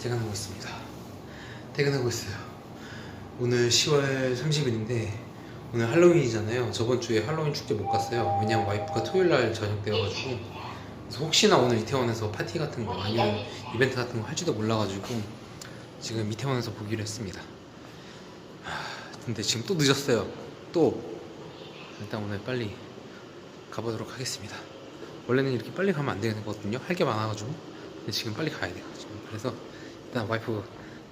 퇴근하고 있습니다. 퇴근하고 있어요. 오늘 10월 30일인데 오늘 할로윈이잖아요. 저번 주에 할로윈 축제 못 갔어요. 왜냐면 와이프가 토요일날 저녁 때여가지고. 그래서 혹시나 오늘 이태원에서 파티 같은 거 아니면 이벤트 같은 거 할지도 몰라가지고 지금 이태원에서 보기로 했습니다. 근데 지금 또 늦었어요. 또 일단 오늘 빨리 가보도록 하겠습니다. 원래는 이렇게 빨리 가면 안 되거든요. 할 게 많아가지고. 근데 지금 빨리 가야 돼요. 지금. 그래서 일단 와이프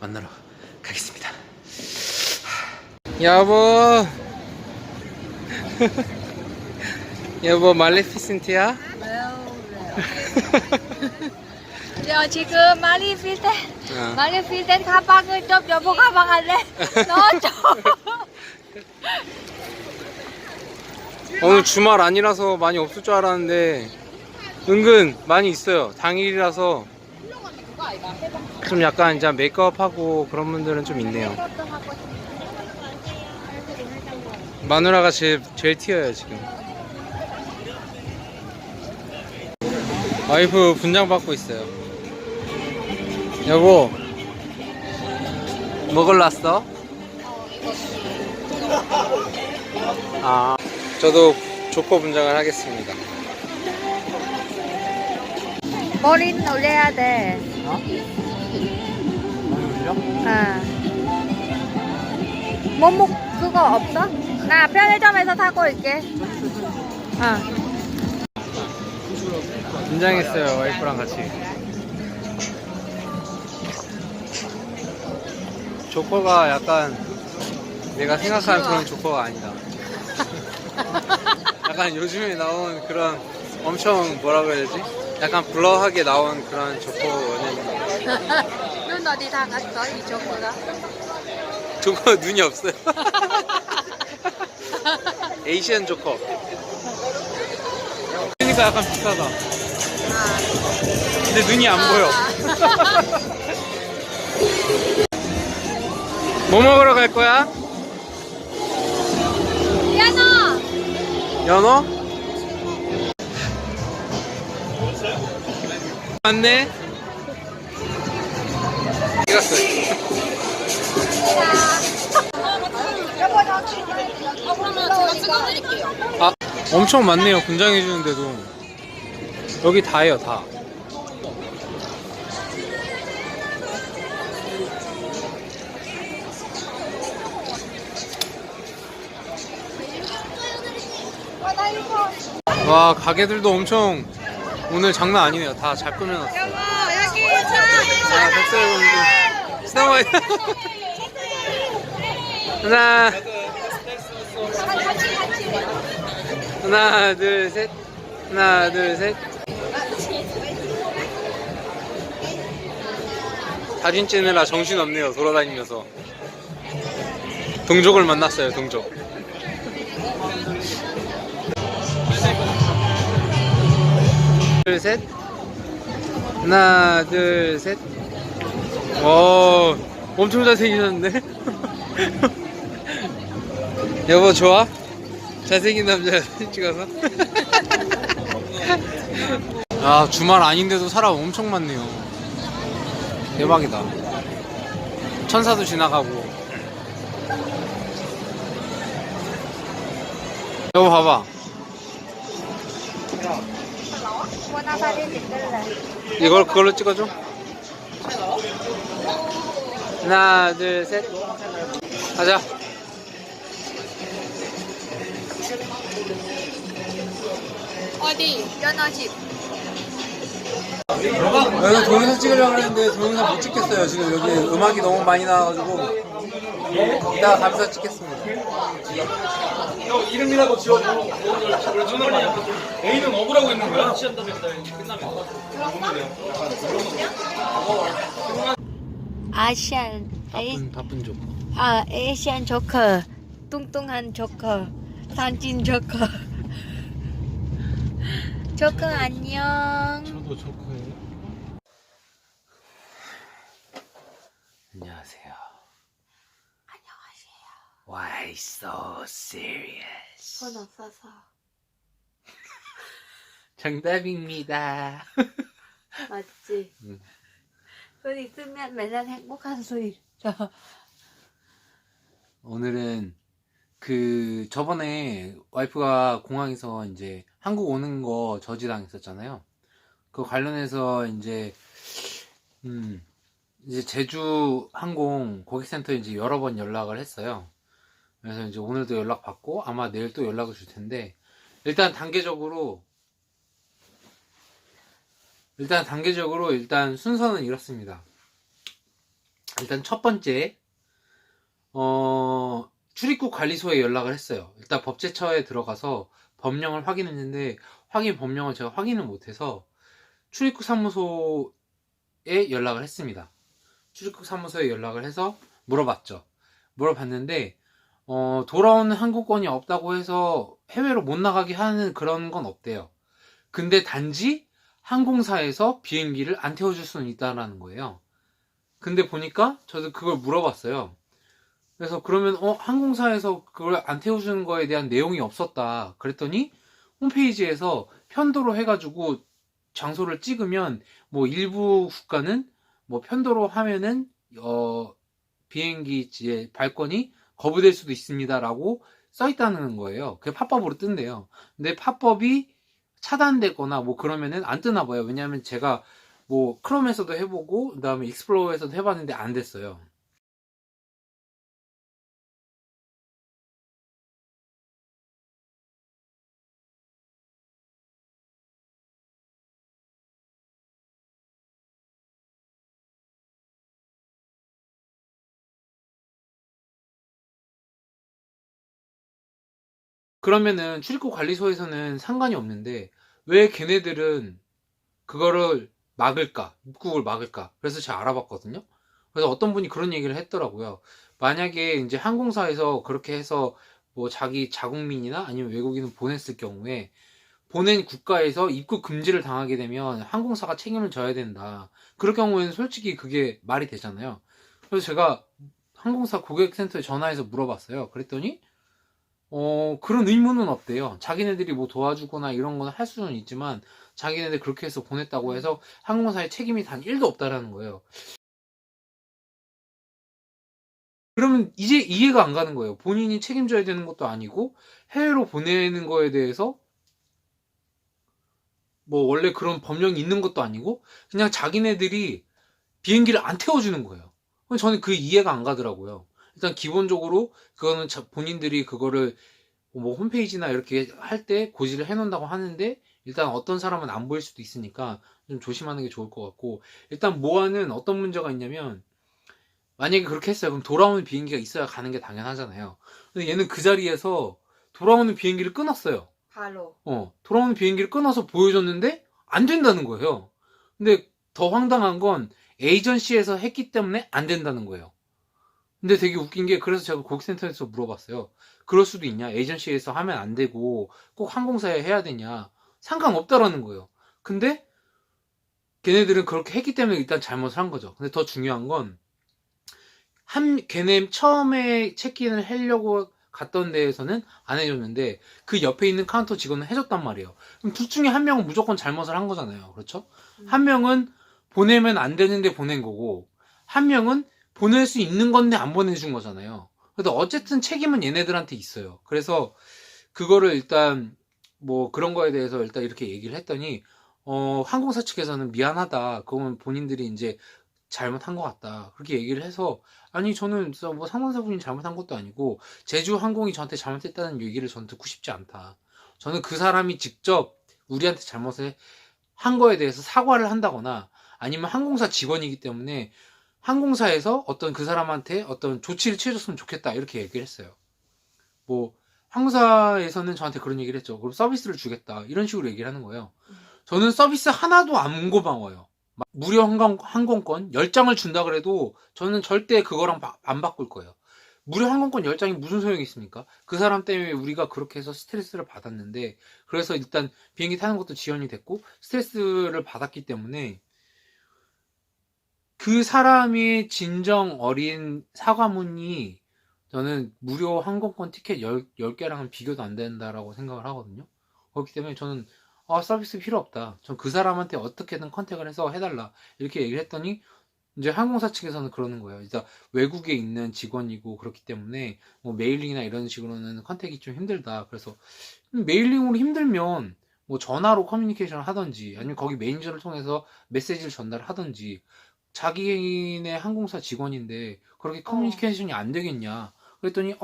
만나러 가겠습니다. 여보. 여보 말레피센트야? 저 지금 말레피센트 가방을 좀 여보 가방 안에 넣어줘. 오늘 주말 아니라서 많이 없을 줄 알았는데 은근 많이 있어요. 당일이라서 좀 약간 이제 메이크업하고 그런 분들은 좀 있네요. 마누라가 제일 튀어요 지금. 와이프 분장 받고 있어요. 여보 뭐 골랐어? 아, 저도 조커 분장을 하겠습니다. 머리는 올려야 돼. 어? 머리 올려? 뭐목 그거 없어? 나 편의점에서 사고 올게. 분장했어요 와이프랑 같이. 조커가 약간 내가 생각하는 그런 조커가 아니다. 약간 요즘에 나온 그런 엄청 뭐라고 해야 되지? 약간 블러하게 나온 그런 조커 원형입니다. 눈 어디 다 갔어 이 조커가? 조커 눈이 없어요. 에이시안 조커. 그러니까 약간 비슷하다. 근데 눈이 안 보여. 뭐 먹으러 갈 거야? 연어. 연어? 맞네? 찍었어요. 그러면 제가 찍어드릴게요. 아, 엄청 많네요. 분장해주는데도. 여기 다예요, 다. 와, 가게들도 엄청 오늘 장난 아니네요. 다 잘 꾸며놨어요. 여기 아, 백설 공주. 스노우화이트. 하나, 둘, 셋. 하나, 둘, 셋. 사진 찍느라 정신없네요. 돌아다니면서. 동족을 만났어요, 동족. 둘, 셋. 하나, 둘, 셋. 오, 엄청 잘생기셨는데? 여보, 좋아? 잘생긴 남자 사진 찍어서? 아, 주말 아닌데도 사람 엄청 많네요. 대박이다. 천사도 지나가고. 여보, 봐봐. 원화 사진 찍을래. 이걸 그걸로 찍어줘. 하나, 둘, 셋. 가자. 어디? 연어집. 여기서 동영상 찍으려고 했는데 동영상 못 찍겠어요. 지금 여기 음악이 너무 많이 나와가지고. 이따가 가면서 찍겠습니다. 형 이름이라도 지워줘. A는 억울하고 있는 거야? 끝나면. 아시안 바쁜 조커. 에이시안 조커. 뚱뚱한 조커. 산찐 조커. 조커 안녕. 저도 조커예요. 안녕하세요. 안녕하세요. Why so serious? 돈 없어서. 정답입니다. 맞지? 그 있으면 맨날 행복한 수익. 오늘은 그 저번에 와이프가 공항에서 이제 한국 오는 거 저지당했었잖아요. 그 관련해서 이제 제주 항공 고객센터에 이제 여러 번 연락을 했어요. 그래서 이제 오늘도 연락 받고 아마 내일 또 연락을 줄 텐데 일단 단계적으로 일단 순서는 이렇습니다. 일단 첫 번째 출입국 관리소에 연락을 했어요. 일단 법제처에 들어가서 법령을 확인했는데 법령을 제가 확인을 못해서 출입국 사무소에 연락을 했습니다. 출입국 사무소에 연락을 해서 물어봤죠. 물어봤는데 돌아오는 항공권이 없다고 해서 해외로 못 나가게 하는 그런 건 없대요. 근데 단지 항공사에서 비행기를 안 태워줄 수는 있다라는 거예요. 근데 보니까 저도 그걸 물어봤어요. 그래서 그러면 항공사에서 그걸 안 태워주는 거에 대한 내용이 없었다. 그랬더니 홈페이지에서 편도로 해가지고 장소를 찍으면 뭐 일부 국가는 뭐 편도로 하면은 비행기 발권이 거부될 수도 있습니다라고 써 있다는 거예요. 그게 팝업으로 뜬대요. 근데 팝업이 차단되거나 뭐 그러면은 안 뜨나 봐요. 왜냐하면 제가 뭐 크롬에서도 해보고 그다음에 익스플로러에서도 해봤는데 안 됐어요. 그러면은 출입국 관리소에서는 상관이 없는데 왜 걔네들은 그거를 막을까? 입국을 막을까? 그래서 제가 알아봤거든요. 그래서 어떤 분이 그런 얘기를 했더라고요. 만약에 이제 항공사에서 그렇게 해서 뭐 자기 자국민이나 아니면 외국인을 보냈을 경우에 보낸 국가에서 입국 금지를 당하게 되면 항공사가 책임을 져야 된다. 그럴 경우에는 솔직히 그게 말이 되잖아요. 그래서 제가 항공사 고객센터에 전화해서 물어봤어요. 그랬더니 그런 의무는 없대요. 자기네들이 뭐 도와주거나 이런 거는 할 수는 있지만 자기네들 그렇게 해서 보냈다고 해서 항공사의 책임이 단 1도 없다라는 거예요. 그러면 이제 이해가 안 가는 거예요. 본인이 책임져야 되는 것도 아니고 해외로 보내는 거에 대해서 뭐 원래 그런 법령이 있는 것도 아니고 그냥 자기네들이 비행기를 안 태워주는 거예요. 저는 그 이해가 안 가더라고요. 일단 기본적으로 그거는 본인들이 그거를 뭐 홈페이지나 이렇게 할 때 고지를 해놓는다고 하는데 일단 어떤 사람은 안 보일 수도 있으니까 좀 조심하는 게 좋을 것 같고 일단 모아는 어떤 문제가 있냐면 만약에 그렇게 했어요. 그럼 돌아오는 비행기가 있어야 가는 게 당연하잖아요. 근데 얘는 그 자리에서 돌아오는 비행기를 끊었어요. 바로. 돌아오는 비행기를 끊어서 보여줬는데 안 된다는 거예요. 근데 더 황당한 건 에이전시에서 했기 때문에 안 된다는 거예요. 근데 되게 웃긴 게 그래서 제가 고객센터에서 물어봤어요. 그럴 수도 있냐? 에이전시에서 하면 안 되고 꼭 항공사에 해야 되냐? 상관없다라는 거예요. 근데 걔네들은 그렇게 했기 때문에 일단 잘못을 한 거죠. 근데 더 중요한 건 걔네 처음에 체크인을 하려고 갔던 데에서는 안 해줬는데 그 옆에 있는 카운터 직원은 해줬단 말이에요. 그럼 둘 중에 한 명은 무조건 잘못을 한 거잖아요. 그렇죠? 한 명은 보내면 안 되는데 보낸 거고 한 명은 보낼 수 있는 건데 안 보내준 거잖아요. 그래서 어쨌든 책임은 얘네들한테 있어요. 그래서 그거를 일단 뭐 그런 거에 대해서 일단 이렇게 얘기를 했더니 항공사 측에서는 미안하다. 그건 본인들이 이제 잘못한 것 같다. 그렇게 얘기를 해서 아니 저는 뭐 상반사분이 잘못한 것도 아니고 제주 항공이 저한테 잘못했다는 얘기를 저는 듣고 싶지 않다. 저는 그 사람이 직접 우리한테 잘못을 한 거에 대해서 사과를 한다거나 아니면 항공사 직원이기 때문에 항공사에서 어떤 그 사람한테 어떤 조치를 취해줬으면 좋겠다 이렇게 얘기를 했어요. 뭐 항공사에서는 저한테 그런 얘기를 했죠. 그럼 서비스를 주겠다 이런 식으로 얘기를 하는 거예요. 저는 서비스 하나도 안 고마워요. 무료 항공권 10장을 준다 그래도 저는 절대 그거랑 안 바꿀 거예요. 무료 항공권 10장이 무슨 소용이 있습니까? 그 사람 때문에 우리가 그렇게 해서 스트레스를 받았는데 그래서 일단 비행기 타는 것도 지연이 됐고 스트레스를 받았기 때문에 그 사람의 진정 어린 사과문이 저는 무료 항공권 티켓 10개랑은 비교도 안 된다라고 생각을 하거든요. 그렇기 때문에 저는 서비스 필요 없다. 전 그 사람한테 어떻게든 컨택을 해서 해달라. 이렇게 얘기를 했더니 이제 항공사 측에서는 그러는 거예요. 일단 외국에 있는 직원이고 그렇기 때문에 뭐 메일링이나 이런 식으로는 컨택이 좀 힘들다. 그래서 메일링으로 힘들면 뭐 전화로 커뮤니케이션을 하던지 아니면 거기 매니저를 통해서 메시지를 전달하던지 자기네 항공사 직원인데 그렇게 커뮤니케이션이 안 되겠냐. 그랬더니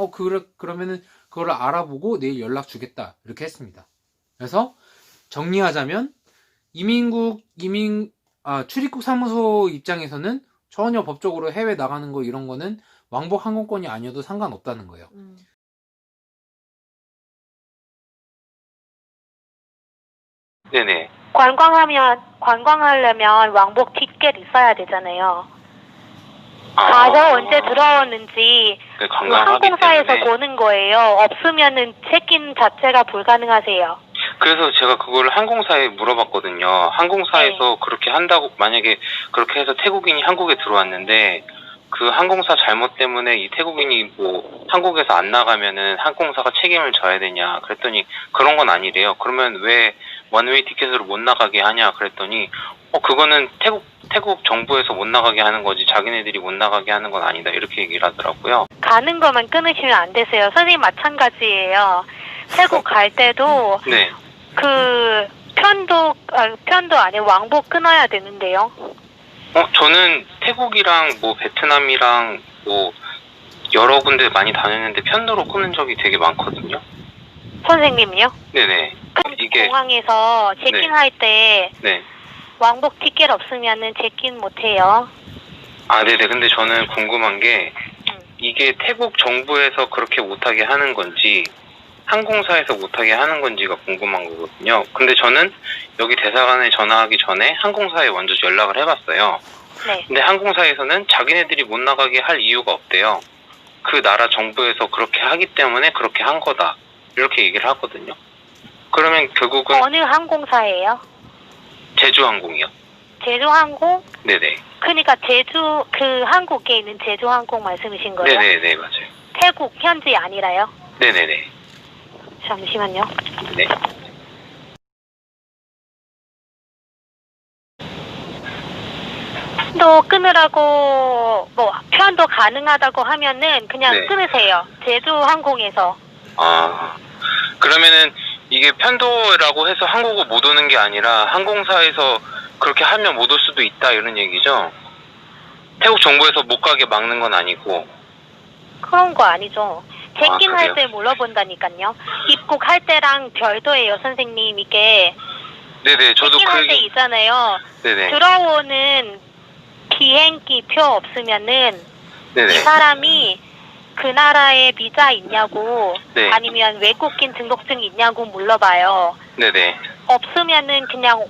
그러면은 그걸 알아보고 내일 연락 주겠다. 이렇게 했습니다. 그래서 정리하자면 출입국 사무소 입장에서는 전혀 법적으로 해외 나가는 거 이런 거는 왕복 항공권이 아니어도 상관없다는 거예요. 네네. 관광하려면 왕복 티켓 있어야 되잖아요. 가서 언제 들어오는지 그 항공사에서 보는 거예요. 없으면은 체크인 자체가 불가능하세요. 그래서 제가 그걸 항공사에 물어봤거든요. 항공사에서 그렇게 한다고, 만약에 그렇게 해서 태국인이 한국에 들어왔는데 그 항공사 잘못 때문에 이 태국인이 뭐 한국에서 안 나가면은 항공사가 책임을 져야 되냐 그랬더니 그런 건 아니래요. 그러면 왜 원웨이 티켓으로 못 나가게 하냐 그랬더니 그거는 태국 정부에서 못 나가게 하는 거지 자기네들이 못 나가게 하는 건 아니다 이렇게 얘기를 하더라고요. 가는 것만 끊으시면 안 되세요. 선생님 마찬가지예요. 태국 갈 때도 네. 그 편도 아니고 왕복 끊어야 되는데요. 저는 태국이랑 뭐 베트남이랑 뭐 여러 군데 많이 다녔는데 편도로 끊은 적이 되게 많거든요. 선생님요? 네네. 이게 공항에서 체크인할 때 네. 왕복 티켓 없으면은 체크인 못 해요. 아, 네네. 근데 저는 궁금한 게 이게 태국 정부에서 그렇게 못하게 하는 건지 항공사에서 못하게 하는 건지가 궁금한 거거든요. 근데 저는 여기 대사관에 전화하기 전에 항공사에 먼저 연락을 해봤어요. 네. 근데 항공사에서는 자기네들이 못 나가게 할 이유가 없대요. 그 나라 정부에서 그렇게 하기 때문에 그렇게 한 거다. 이렇게 얘기를 하거든요. 그러면 결국은 어느 항공사예요? 제주항공이요. 제주항공? 네네. 그러니까 제주 그 한국에 있는 제주항공 말씀이신 거예요? 네네네 맞아요. 태국 현지 아니라요? 네네네. 잠시만요. 네. 또 끊으라고 뭐 편도 가능하다고 하면은 그냥 네. 끊으세요. 제주항공에서. 아 그러면은 이게 편도라고 해서 한국을 못 오는 게 아니라 항공사에서 그렇게 하면 못 올 수도 있다 이런 얘기죠? 태국 정부에서 못 가게 막는 건 아니고. 그런 거 아니죠. 체크인할 그래요? 때 물어본다니까요. 입국할 때랑 별도예요, 선생님. 이게 네네 저도 체크인할 때 있잖아요. 네네 들어오는 비행기 표 없으면은 네네 이 사람이 그 나라에 비자 있냐고 네. 아니면 외국인 등록증 있냐고 물어봐요. 네네 없으면은 그냥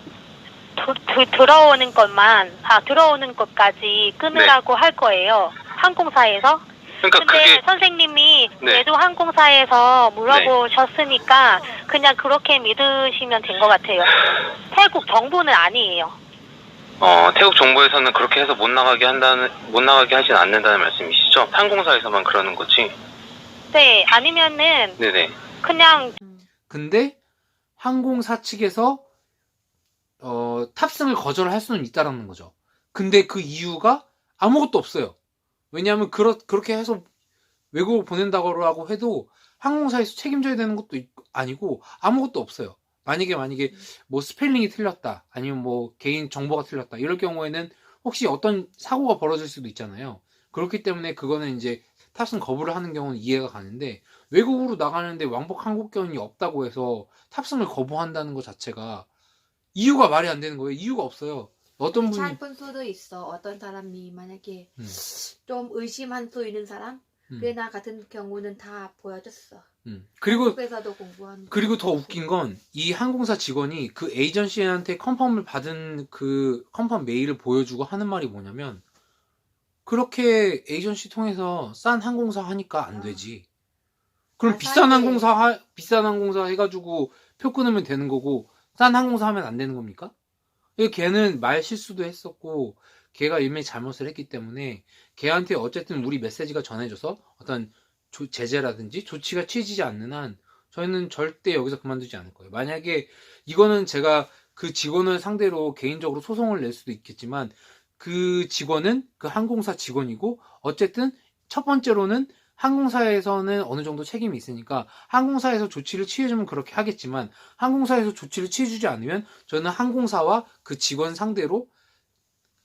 들어오는 것까지 끊으라고 할 거예요. 항공사에서. 그러니까 근데 그게 선생님이 네. 제주 항공사에서 물어보셨으니까 그냥 그렇게 믿으시면 된 것 같아요. 태국 정부는 아니에요. 태국 정부에서는 그렇게 해서 못 나가게 하진 않는다는 말씀이시죠? 항공사에서만 그러는 거지? 네, 아니면은 네네 그냥 근데 항공사 측에서 탑승을 거절할 수는 있다라는 거죠. 근데 그 이유가 아무것도 없어요. 왜냐하면 그렇게 해서 외국을 보낸다고 해도 항공사에서 책임져야 되는 것도 아니고 아무것도 없어요. 만약에 뭐 스펠링이 틀렸다 아니면 뭐 개인 정보가 틀렸다 이럴 경우에는 혹시 어떤 사고가 벌어질 수도 있잖아요. 그렇기 때문에 그거는 이제 탑승 거부를 하는 경우는 이해가 가는데 외국으로 나가는데 왕복 항공권이 없다고 해서 탑승을 거부한다는 것 자체가 이유가 말이 안 되는 거예요. 이유가 없어요. 어떤 분이 잘 본 수도 있어. 어떤 사람이 만약에 좀 의심한 수 있는 사람, 그나 같은 경우는 다 보여줬어. 한국에서도 공부하는. 그리고 더 웃긴 건 이 항공사 직원이 그 에이전시한테 컨펌을 받은 그 컨펌 메일을 보여주고 하는 말이 뭐냐면 그렇게 에이전시 통해서 싼 항공사 하니까 안 되지. 그럼 비싼 항공사 해가지고 표 끊으면 되는 거고 싼 항공사 하면 안 되는 겁니까? 걔는 말 실수도 했었고 걔가 이미 잘못을 했기 때문에 걔한테 어쨌든 우리 메시지가 전해져서 어떤 제재라든지 조치가 취해지지 않는 한 저희는 절대 여기서 그만두지 않을 거예요. 만약에 이거는 제가 그 직원을 상대로 개인적으로 소송을 낼 수도 있겠지만 그 직원은 그 항공사 직원이고, 어쨌든 첫 번째로는 항공사에서는 어느 정도 책임이 있으니까 항공사에서 조치를 취해주면 그렇게 하겠지만, 항공사에서 조치를 취해주지 않으면 저는 항공사와 그 직원 상대로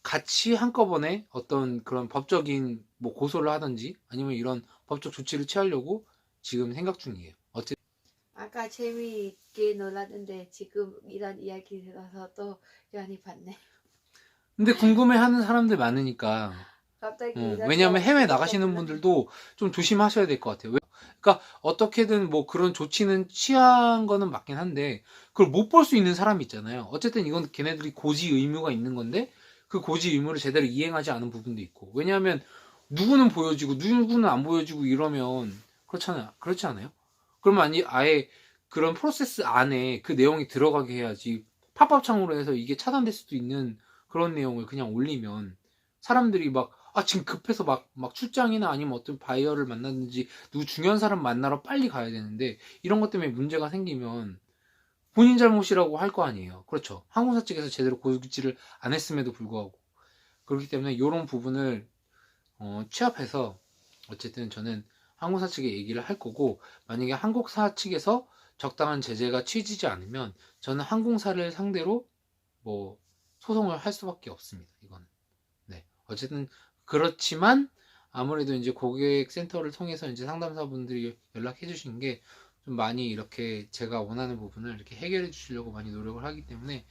같이 한꺼번에 어떤 그런 법적인 뭐 고소를 하든지 아니면 이런 법적 조치를 취하려고 지금 생각 중이에요. 어쨌든 아까 재미있게 놀았는데 지금 이런 이야기 들어서 또 연이 받네. 근데 궁금해하는 사람들 많으니까. 갑자기 이런 왜냐면 거 해외 생각도 나가시는 없구나. 분들도 좀 조심하셔야 될 것 같아요. 그러니까 어떻게든 뭐 그런 조치는 취한 거는 맞긴 한데, 그걸 못 볼 수 있는 사람이 있잖아요. 어쨌든 이건 걔네들이 고지 의무가 있는 건데 그 고지 의무를 제대로 이행하지 않은 부분도 있고. 왜냐하면 누구는 보여지고 누구는 안 보여지고 이러면 그렇잖아요. 그렇지 않아요? 그러면 아예 그런 프로세스 안에 그 내용이 들어가게 해야지. 팝업 창으로 해서 이게 차단될 수도 있는 그런 내용을 그냥 올리면 사람들이 지금 급해서 막 출장이나 아니면 어떤 바이어를 만났는지 누구 중요한 사람 만나러 빨리 가야 되는데 이런 것 때문에 문제가 생기면 본인 잘못이라고 할 거 아니에요. 그렇죠. 항공사 측에서 제대로 고지를 안 했음에도 불구하고. 그렇기 때문에 이런 부분을 취합해서 어쨌든 저는 항공사 측에 얘기를 할 거고, 만약에 항공사 측에서 적당한 제재가 취해지지 않으면 저는 항공사를 상대로 뭐 소송을 할 수밖에 없습니다. 이거는. 네. 어쨌든 그렇지만 아무래도 이제 고객센터를 통해서 이제 상담사분들이 연락해 주신 게 좀 많이 이렇게 제가 원하는 부분을 이렇게 해결해 주시려고 많이 노력을 하기 때문에